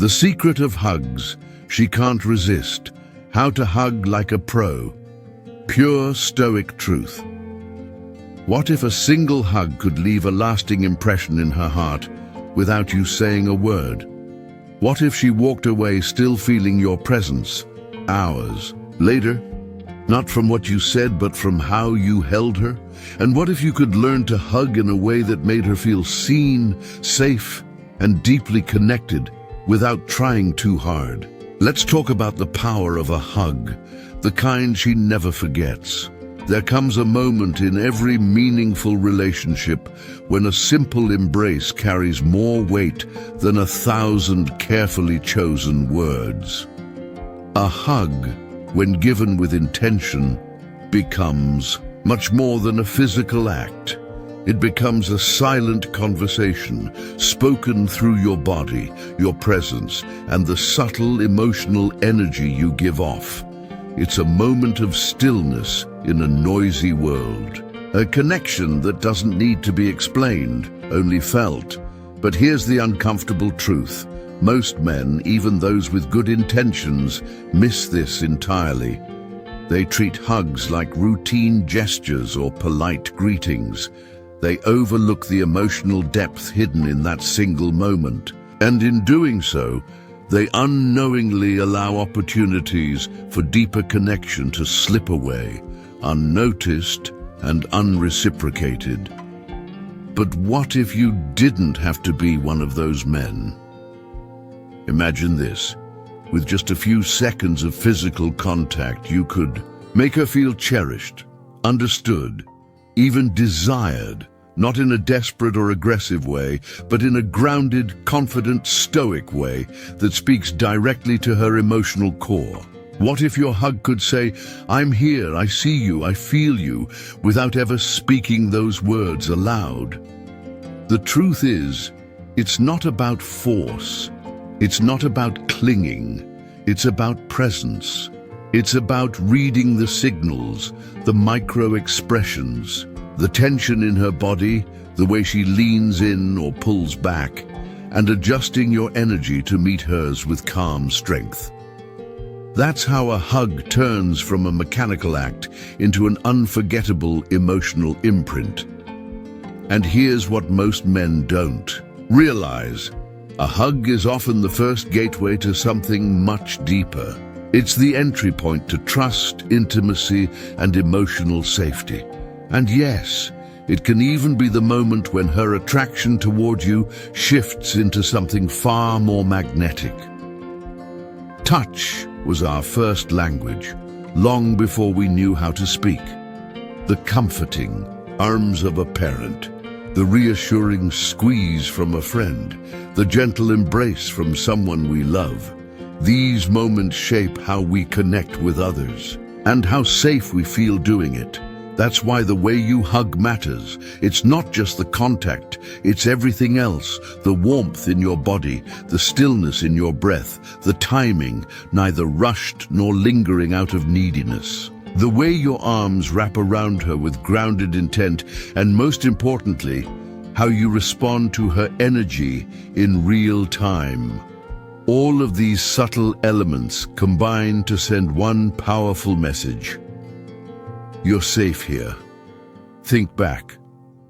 The secret of hugs, she can't resist. How to hug like a pro. Pure Stoic truth. What if a single hug could leave a lasting impression in her heart without you saying a word? What if she walked away still feeling your presence, hours later? Not from what you said, but from how you held her? And what if you could learn to hug in a way that made her feel seen, safe, and deeply connected without trying too hard? Let's talk about the power of a hug, the kind she never forgets. There comes a moment in every meaningful relationship when a simple embrace carries more weight than 1,000 carefully chosen words. A hug, when given with intention, becomes much more than a physical act. It becomes a silent conversation, spoken through your body, your presence, and the subtle emotional energy you give off. It's a moment of stillness in a noisy world. A connection that doesn't need to be explained, only felt. But here's the uncomfortable truth. Most men, even those with good intentions, miss this entirely. They treat hugs like routine gestures or polite greetings. They overlook the emotional depth hidden in that single moment. And in doing so, they unknowingly allow opportunities for deeper connection to slip away, unnoticed and unreciprocated. But what if you didn't have to be one of those men? Imagine this. With just a few seconds of physical contact, you could make her feel cherished, understood, even desired, not in a desperate or aggressive way, but in a grounded, confident, stoic way that speaks directly to her emotional core. What if your hug could say, "I'm here, I see you, I feel you," without ever speaking those words aloud? The truth is, it's not about force. It's not about clinging. It's about presence. It's about reading the signals, the micro-expressions, the tension in her body, the way she leans in or pulls back, and adjusting your energy to meet hers with calm strength. That's how a hug turns from a mechanical act into an unforgettable emotional imprint. And here's what most men don't realize. A hug is often the first gateway to something much deeper. It's the entry point to trust, intimacy, and emotional safety. And yes, it can even be the moment when her attraction toward you shifts into something far more magnetic. Touch was our first language, long before we knew how to speak. The comforting arms of a parent, the reassuring squeeze from a friend, the gentle embrace from someone we love. These moments shape how we connect with others and how safe we feel doing it. That's why the way you hug matters. It's not just the contact, it's everything else. The warmth in your body, the stillness in your breath, the timing, neither rushed nor lingering out of neediness. The way your arms wrap around her with grounded intent, and most importantly, how you respond to her energy in real time. All of these subtle elements combine to send one powerful message. You're safe here. Think back.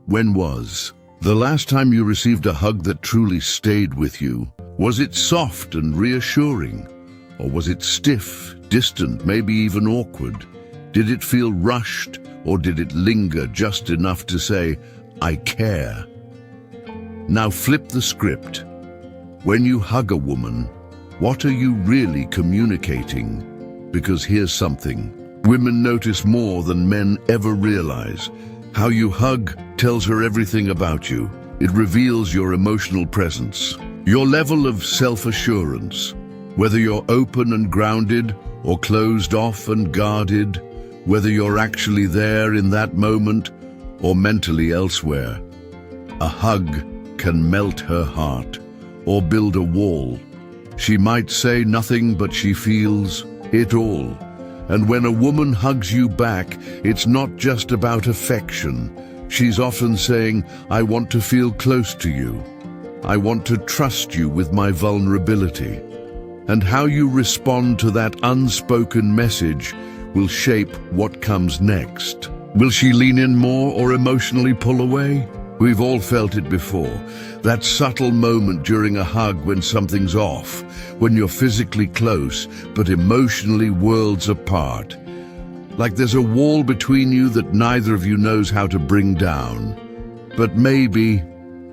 When was the last time you received a hug that truly stayed with you? Was it soft and reassuring? Or was it stiff, distant, maybe even awkward? Did it feel rushed, or did it linger just enough to say, "I care"? Now flip the script. When you hug a woman, what are you really communicating? Because here's something women notice more than men ever realize. How you hug tells her everything about you. It reveals your emotional presence, your level of self-assurance, whether you're open and grounded or closed off and guarded, whether you're actually there in that moment or mentally elsewhere. A hug can melt her heart or build a wall. She might say nothing, but she feels it all. And when a woman hugs you back, it's not just about affection. She's often saying, "I want to feel close to you." I want to trust you with my vulnerability. And how you respond to that unspoken message will shape what comes next. Will she lean in more or emotionally pull away? We've all felt it before. That subtle moment during a hug when something's off, when you're physically close, but emotionally worlds apart. Like there's a wall between you that neither of you knows how to bring down. But maybe,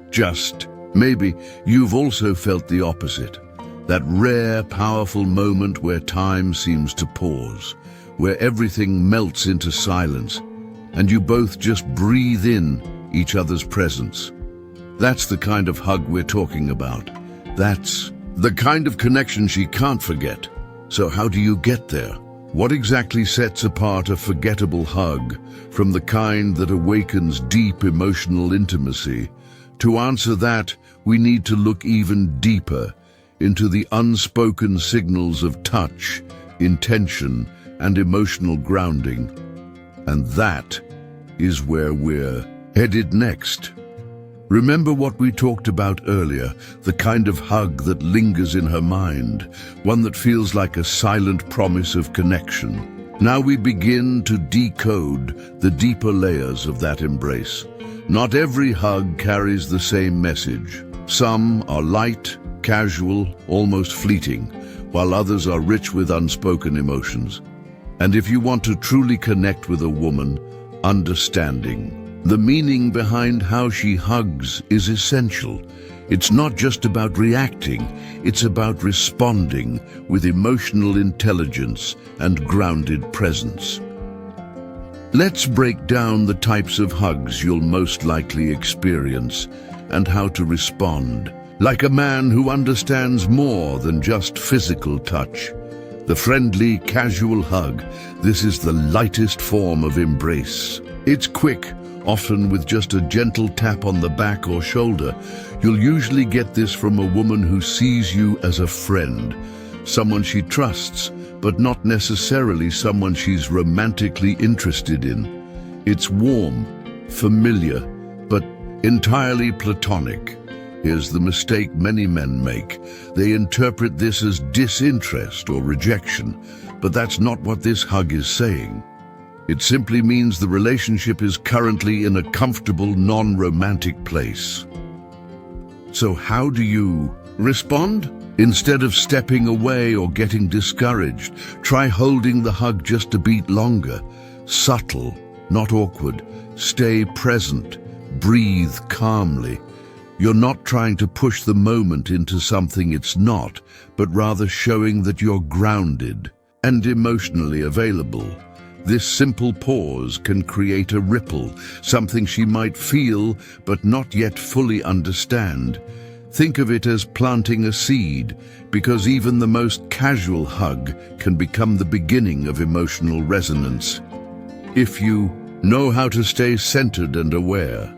just maybe, you've also felt the opposite. That rare, powerful moment where time seems to pause, where everything melts into silence, and you both just breathe in each other's presence. That's the kind of hug we're talking about. That's the kind of connection she can't forget. So how do you get there? What exactly sets apart a forgettable hug from the kind that awakens deep emotional intimacy? To answer that, we need to look even deeper into the unspoken signals of touch, intention, and emotional grounding. And that is where we're headed next. Remember what we talked about earlier, the kind of hug that lingers in her mind, one that feels like a silent promise of connection. Now we begin to decode the deeper layers of that embrace. Not every hug carries the same message. Some are light, casual, almost fleeting, while others are rich with unspoken emotions. And if you want to truly connect with a woman, understanding the meaning behind how she hugs is essential. It's not just about reacting, it's about responding with emotional intelligence and grounded presence. Let's break down the types of hugs you'll most likely experience and how to respond. Like a man who understands more than just physical touch. The friendly, casual hug, this is the lightest form of embrace. It's quick, often with just a gentle tap on the back or shoulder. You'll usually get this from a woman who sees you as a friend, someone she trusts, but not necessarily someone she's romantically interested in. It's warm, familiar, but entirely platonic. Here's the mistake many men make. They interpret this as disinterest or rejection, but that's not what this hug is saying. It simply means the relationship is currently in a comfortable, non-romantic place. So how do you respond? Instead of stepping away or getting discouraged, try holding the hug just a beat longer. Subtle, not awkward. Stay present. Breathe calmly. You're not trying to push the moment into something it's not, but rather showing that you're grounded and emotionally available. This simple pause can create a ripple, something she might feel but not yet fully understand. Think of it as planting a seed, because even the most casual hug can become the beginning of emotional resonance. If you know how to stay centered and aware,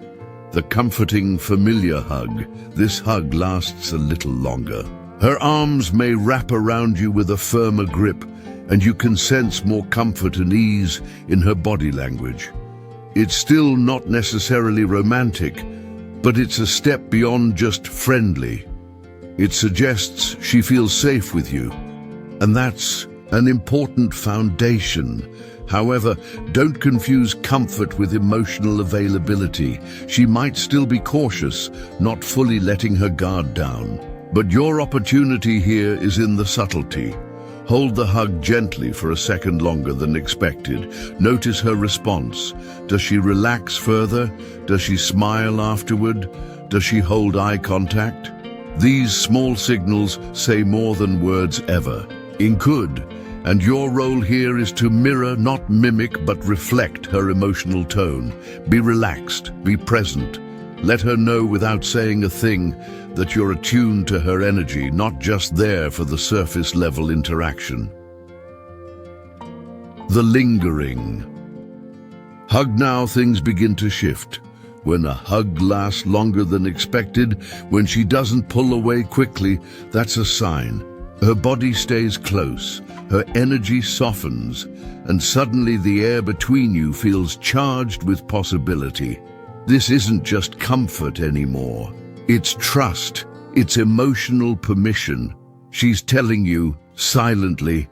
the comforting, familiar hug, this hug lasts a little longer. Her arms may wrap around you with a firmer grip, and you can sense more comfort and ease in her body language. It's still not necessarily romantic, but it's a step beyond just friendly. It suggests she feels safe with you, and that's an important foundation. However, don't confuse comfort with emotional availability. She might still be cautious, not fully letting her guard down. But your opportunity here is in the subtlety. Hold the hug gently for a second longer than expected. Notice her response. Does she relax further? Does she smile afterward? Does she hold eye contact? These small signals say more than words ever. In good. And your role here is to mirror, not mimic, but reflect her emotional tone. Be relaxed, be present. Let her know without saying a thing that you're attuned to her energy, not just there for the surface level interaction. The lingering. Hug now, things begin to shift. When a hug lasts longer than expected, when she doesn't pull away quickly, that's a sign. Her body stays close, her energy softens, and suddenly the air between you feels charged with possibility. This isn't just comfort anymore. It's trust. It's emotional permission. She's telling you, silently,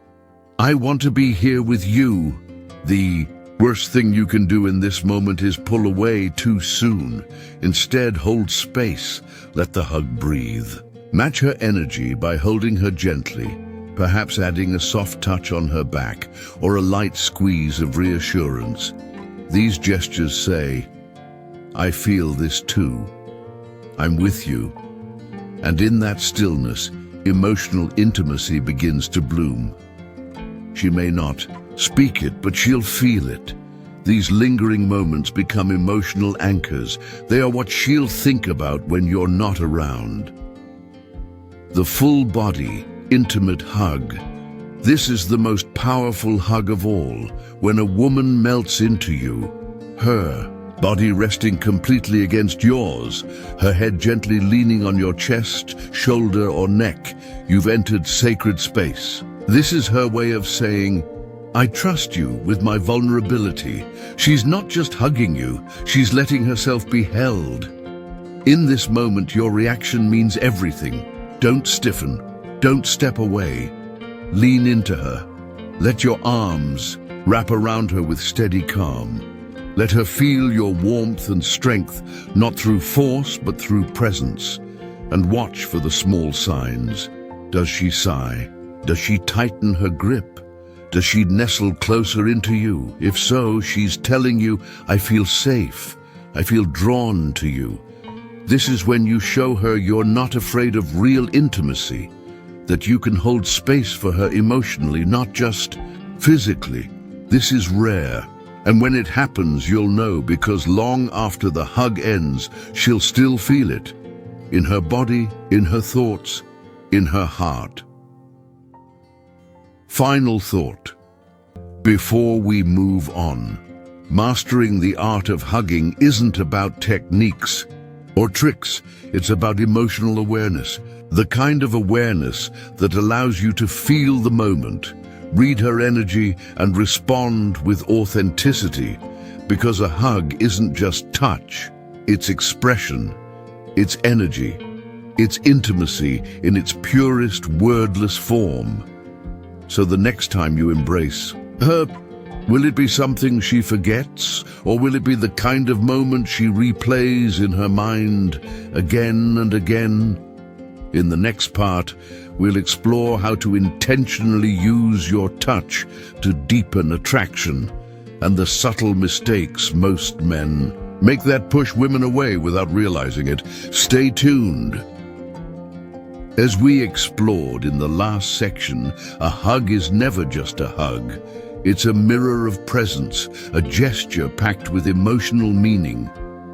I want to be here with you. The worst thing you can do in this moment is pull away too soon. Instead, hold space. Let the hug breathe. Match her energy by holding her gently, perhaps adding a soft touch on her back or a light squeeze of reassurance. These gestures say, I feel this too. I'm with you. And in that stillness, emotional intimacy begins to bloom. She may not speak it, but she'll feel it. These lingering moments become emotional anchors. They are what she'll think about when you're not around. The full body, intimate hug. This is the most powerful hug of all, when a woman melts into you, her body resting completely against yours, her head gently leaning on your chest, shoulder, or neck. You've entered sacred space. This is her way of saying, I trust you with my vulnerability. She's not just hugging you, she's letting herself be held. In this moment, your reaction means everything. Don't stiffen. Don't step away. Lean into her. Let your arms wrap around her with steady calm. Let her feel your warmth and strength, not through force, but through presence. And watch for the small signs. Does she sigh? Does she tighten her grip? Does she nestle closer into you? If so, she's telling you, I feel safe. I feel drawn to you. This is when you show her you're not afraid of real intimacy, that you can hold space for her emotionally, not just physically. This is rare, and when it happens, you'll know, because long after the hug ends, she'll still feel it, in her body, in her thoughts, in her heart. Final thought. Before we move on, mastering the art of hugging isn't about techniques or tricks. It's about emotional awareness, the kind of awareness that allows you to feel the moment, read her energy, and respond with authenticity, because a hug isn't just touch, it's expression, it's energy, it's intimacy in its purest wordless form. So the next time you embrace her, will it be something she forgets, or will it be the kind of moment she replays in her mind again and again? In the next part, we'll explore how to intentionally use your touch to deepen attraction and the subtle mistakes most men make that push women away without realizing it. Stay tuned. As we explored in the last section, a hug is never just a hug. It's a mirror of presence, a gesture packed with emotional meaning.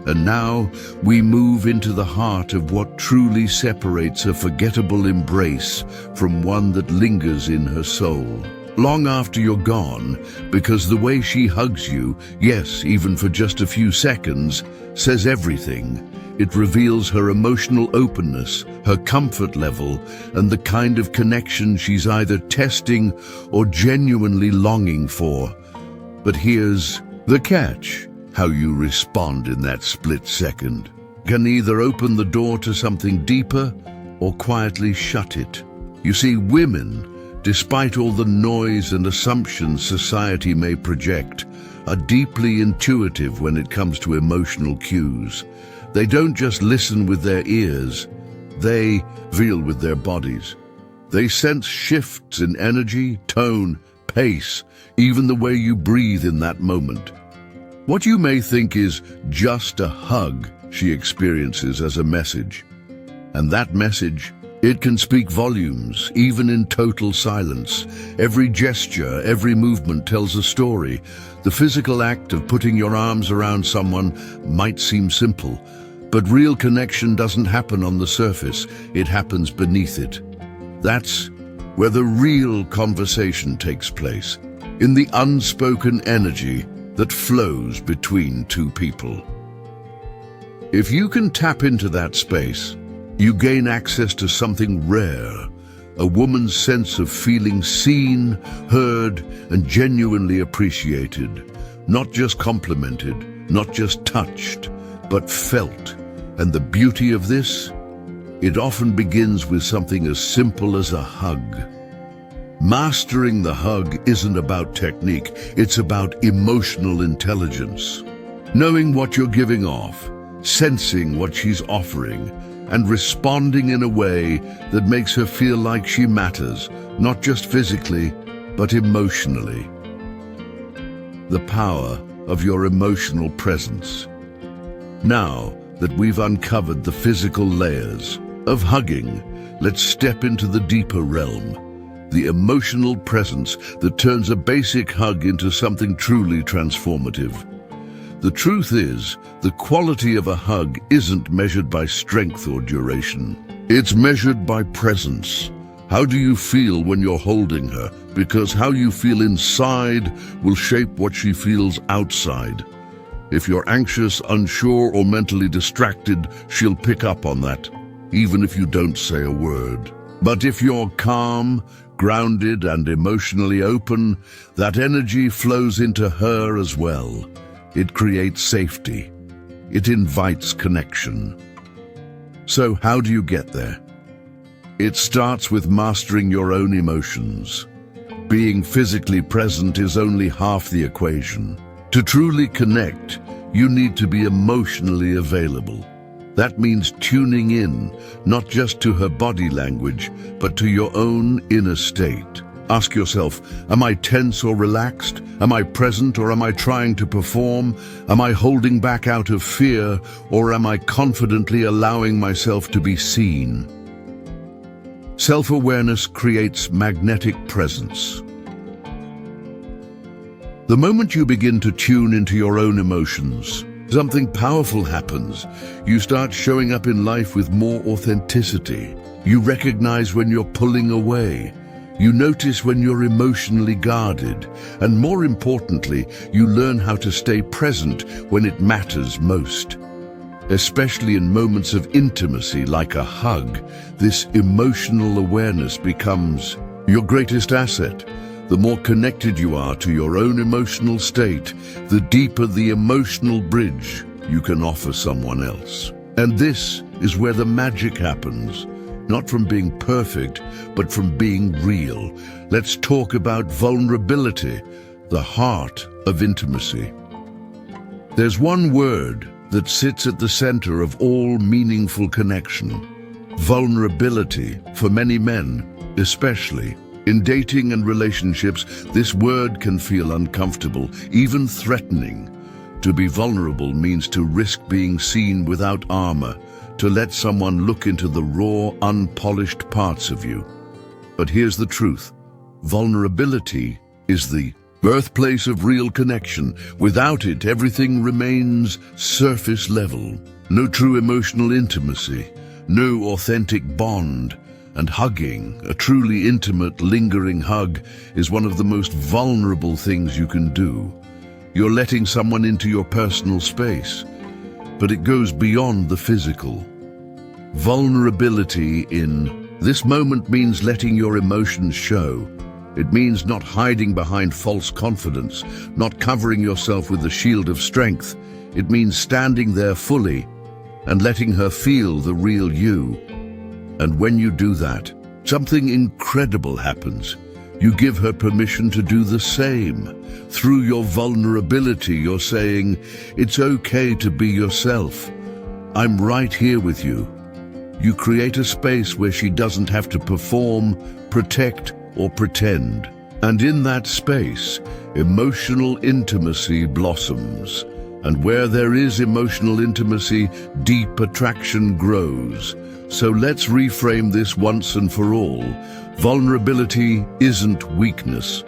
And now we move into the heart of what truly separates a forgettable embrace from one that lingers in her soul, long after you're gone, because the way she hugs you, yes, even for just a few seconds, says everything. It reveals her emotional openness, her comfort level, and the kind of connection she's either testing or genuinely longing for. But here's the catch. How you respond in that split second can either open the door to something deeper or quietly shut it. You see, women, despite all the noise and assumptions society may project, are deeply intuitive when it comes to emotional cues. They don't just listen with their ears, they feel with their bodies. They sense shifts in energy, tone, pace, even the way you breathe in that moment. What you may think is just a hug, she experiences as a message. And that message, it can speak volumes, even in total silence. Every gesture, every movement tells a story. The physical act of putting your arms around someone might seem simple, but real connection doesn't happen on the surface, it happens beneath it. That's where the real conversation takes place, in the unspoken energy that flows between two people. If you can tap into that space, you gain access to something rare, a woman's sense of feeling seen, heard, and genuinely appreciated, not just complimented, not just touched, but felt. And the beauty of this? It often begins with something as simple as a hug. Mastering the hug isn't about technique, it's about emotional intelligence. Knowing what you're giving off, sensing what she's offering, and responding in a way that makes her feel like she matters, not just physically, but emotionally. The power of your emotional presence. Now that we've uncovered the physical layers of hugging, let's step into the deeper realm, the emotional presence that turns a basic hug into something truly transformative. The truth is, the quality of a hug isn't measured by strength or duration. It's measured by presence. How do you feel when you're holding her? Because how you feel inside will shape what she feels outside. If you're anxious, unsure, or mentally distracted, she'll pick up on that, even if you don't say a word. But if you're calm, grounded, and emotionally open, that energy flows into her as well. It creates safety. It invites connection. So how do you get there? It starts with mastering your own emotions. Being physically present is only half the equation. To truly connect, you need to be emotionally available. That means tuning in, not just to her body language, but to your own inner state. Ask yourself, am I tense or relaxed? Am I present or am I trying to perform? Am I holding back out of fear or am I confidently allowing myself to be seen? Self-awareness creates magnetic presence. The moment you begin to tune into your own emotions, something powerful happens. You start showing up in life with more authenticity. You recognize when you're pulling away. You notice when you're emotionally guarded. And more importantly, you learn how to stay present when it matters most. Especially in moments of intimacy like a hug, this emotional awareness becomes your greatest asset. The more connected you are to your own emotional state, the deeper the emotional bridge you can offer someone else. And this is where the magic happens. Not from being perfect, but from being real. Let's talk about vulnerability, the heart of intimacy. There's one word that sits at the center of all meaningful connection. Vulnerability, for many men, especially. In dating and relationships, this word can feel uncomfortable, even threatening. To be vulnerable means to risk being seen without armor, to let someone look into the raw, unpolished parts of you. But here's the truth. Vulnerability is the birthplace of real connection. Without it, everything remains surface level. No true emotional intimacy, no authentic bond. And hugging, a truly intimate, lingering hug, is one of the most vulnerable things you can do. You're letting someone into your personal space, but it goes beyond the physical. Vulnerability in this moment means letting your emotions show. It means not hiding behind false confidence, not covering yourself with a shield of strength. It means standing there fully and letting her feel the real you. And when you do that, something incredible happens. You give her permission to do the same. Through your vulnerability, you're saying, it's okay to be yourself. I'm right here with you. You create a space where she doesn't have to perform, protect, or pretend. And in that space, emotional intimacy blossoms. And where there is emotional intimacy, deep attraction grows. So let's reframe this once and for all. Vulnerability isn't weakness.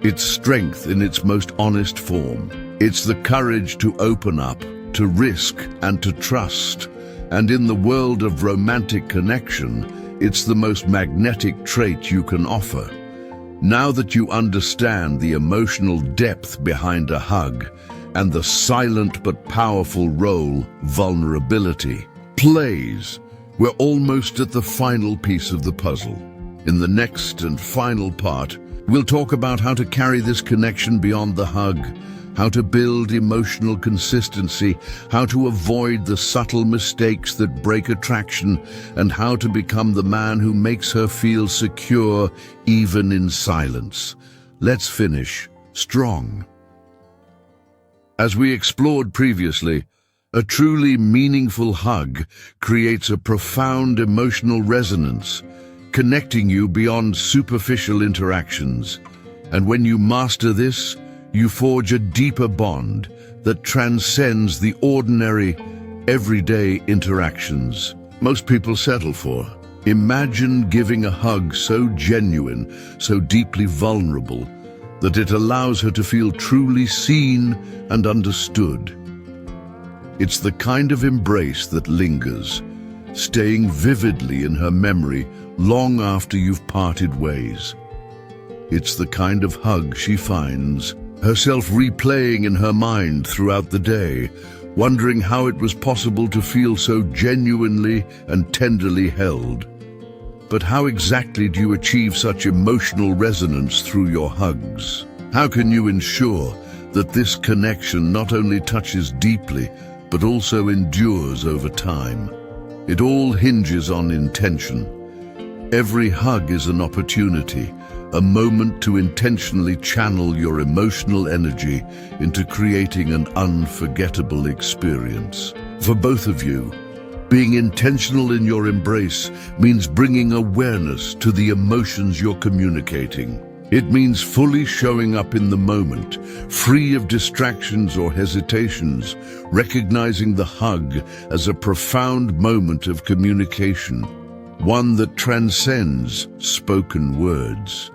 It's strength in its most honest form. It's the courage to open up, to risk, and to trust. And in the world of romantic connection, it's the most magnetic trait you can offer. Now that you understand the emotional depth behind a hug and the silent but powerful role vulnerability plays, we're almost at the final piece of the puzzle. In the next and final part, we'll talk about how to carry this connection beyond the hug, how to build emotional consistency, how to avoid the subtle mistakes that break attraction, and how to become the man who makes her feel secure even in silence. Let's finish strong. As we explored previously, a truly meaningful hug creates a profound emotional resonance, connecting you beyond superficial interactions. And when you master this, you forge a deeper bond that transcends the ordinary, everyday interactions most people settle for. Imagine giving a hug so genuine, so deeply vulnerable, that it allows her to feel truly seen and understood. It's the kind of embrace that lingers, staying vividly in her memory long after you've parted ways. It's the kind of hug she finds herself replaying in her mind throughout the day, wondering how it was possible to feel so genuinely and tenderly held. But how exactly do you achieve such emotional resonance through your hugs? How can you ensure that this connection not only touches deeply, but also endures over time? It all hinges on intention. Every hug is an opportunity, a moment to intentionally channel your emotional energy into creating an unforgettable experience. For both of you, being intentional in your embrace means bringing awareness to the emotions you're communicating. It means fully showing up in the moment, free of distractions or hesitations, recognizing the hug as a profound moment of communication, one that transcends spoken words.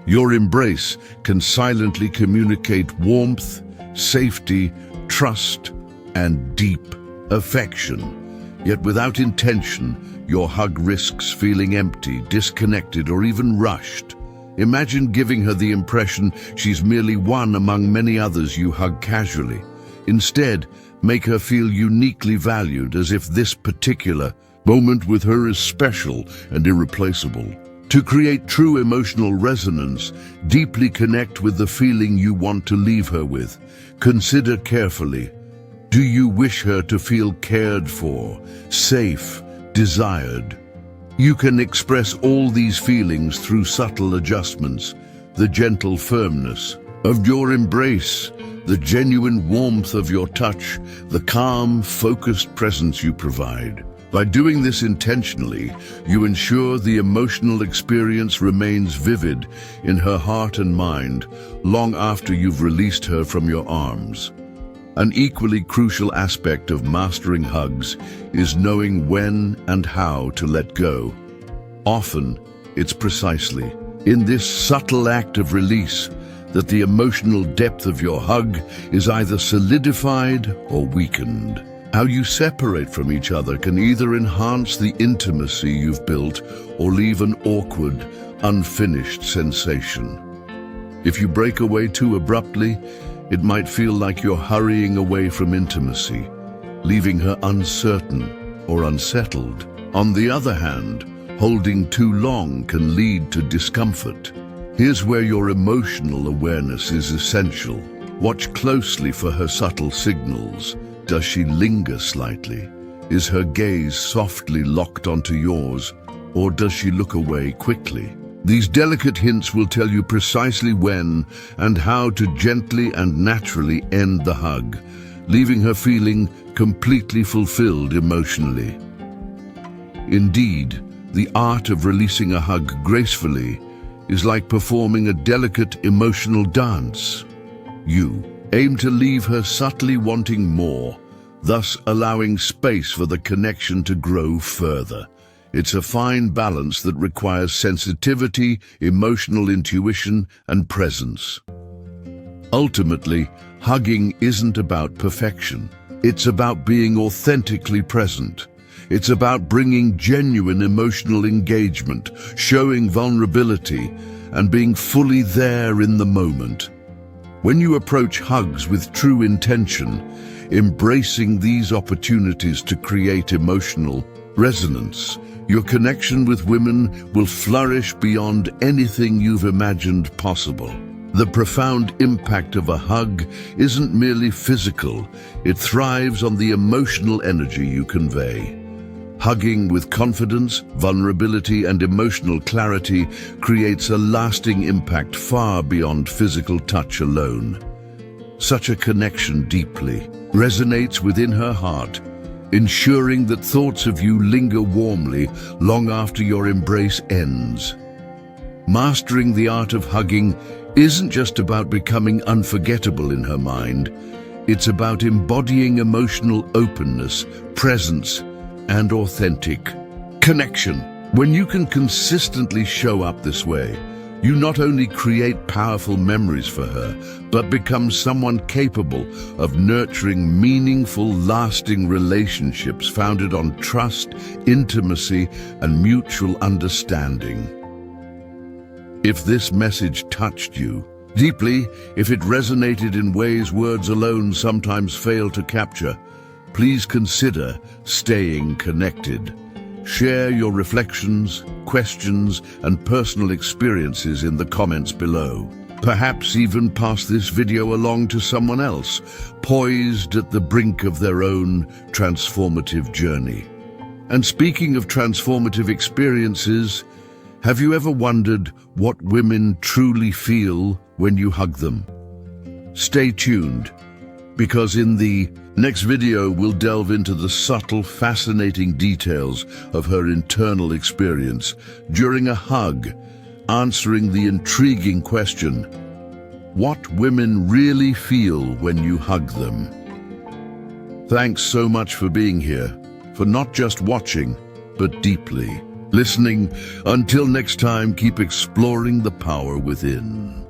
Your embrace can silently communicate warmth, safety, trust, and deep affection. Yet without intention, your hug risks feeling empty, disconnected, or even rushed. Imagine giving her the impression she's merely one among many others you hug casually. Instead, make her feel uniquely valued, as if this particular moment with her is special and irreplaceable. To create true emotional resonance, deeply connect with the feeling you want to leave her with. Consider carefully. Do you wish her to feel cared for, safe, desired? You can express all these feelings through subtle adjustments, the gentle firmness of your embrace, the genuine warmth of your touch, the calm, focused presence you provide. By doing this intentionally, you ensure the emotional experience remains vivid in her heart and mind long after you've released her from your arms. An equally crucial aspect of mastering hugs is knowing when and how to let go. Often, it's precisely in this subtle act of release that the emotional depth of your hug is either solidified or weakened. How you separate from each other can either enhance the intimacy you've built or leave an awkward, unfinished sensation. If you break away too abruptly, it might feel like you're hurrying away from intimacy, leaving her uncertain or unsettled. On the other hand, holding too long can lead to discomfort. Here's where your emotional awareness is essential. Watch closely for her subtle signals. Does she linger slightly? Is her gaze softly locked onto yours, or does she look away quickly? These delicate hints will tell you precisely when and how to gently and naturally end the hug, leaving her feeling completely fulfilled emotionally. Indeed, the art of releasing a hug gracefully is like performing a delicate emotional dance. You aim to leave her subtly wanting more, thus allowing space for the connection to grow further. It's a fine balance that requires sensitivity, emotional intuition, and presence. Ultimately, hugging isn't about perfection. It's about being authentically present. It's about bringing genuine emotional engagement, showing vulnerability, and being fully there in the moment. When you approach hugs with true intention, embracing these opportunities to create emotional resonance, your connection with women will flourish beyond anything you've imagined possible. The profound impact of a hug isn't merely physical, it thrives on the emotional energy you convey. Hugging with confidence, vulnerability, and emotional clarity creates a lasting impact far beyond physical touch alone. Such a connection deeply resonates within her heart, ensuring that thoughts of you linger warmly long after your embrace ends. Mastering the art of hugging isn't just about becoming unforgettable in her mind, it's about embodying emotional openness, presence, and authentic connection. When you can consistently show up this way, you not only create powerful memories for her, but become someone capable of nurturing meaningful, lasting relationships founded on trust, intimacy, and mutual understanding. If this message touched you deeply, if it resonated in ways words alone sometimes fail to capture, please consider staying connected. Share your reflections, questions, and personal experiences in the comments below. Perhaps even pass this video along to someone else, poised at the brink of their own transformative journey. And speaking of transformative experiences, have you ever wondered what women truly feel when you hug them? Stay tuned, because in the next video we'll delve into the subtle, fascinating details of her internal experience during a hug, answering the intriguing question, what women really feel when you hug them. Thanks so much for being here, for not just watching, but deeply listening. Until next time, keep exploring the power within.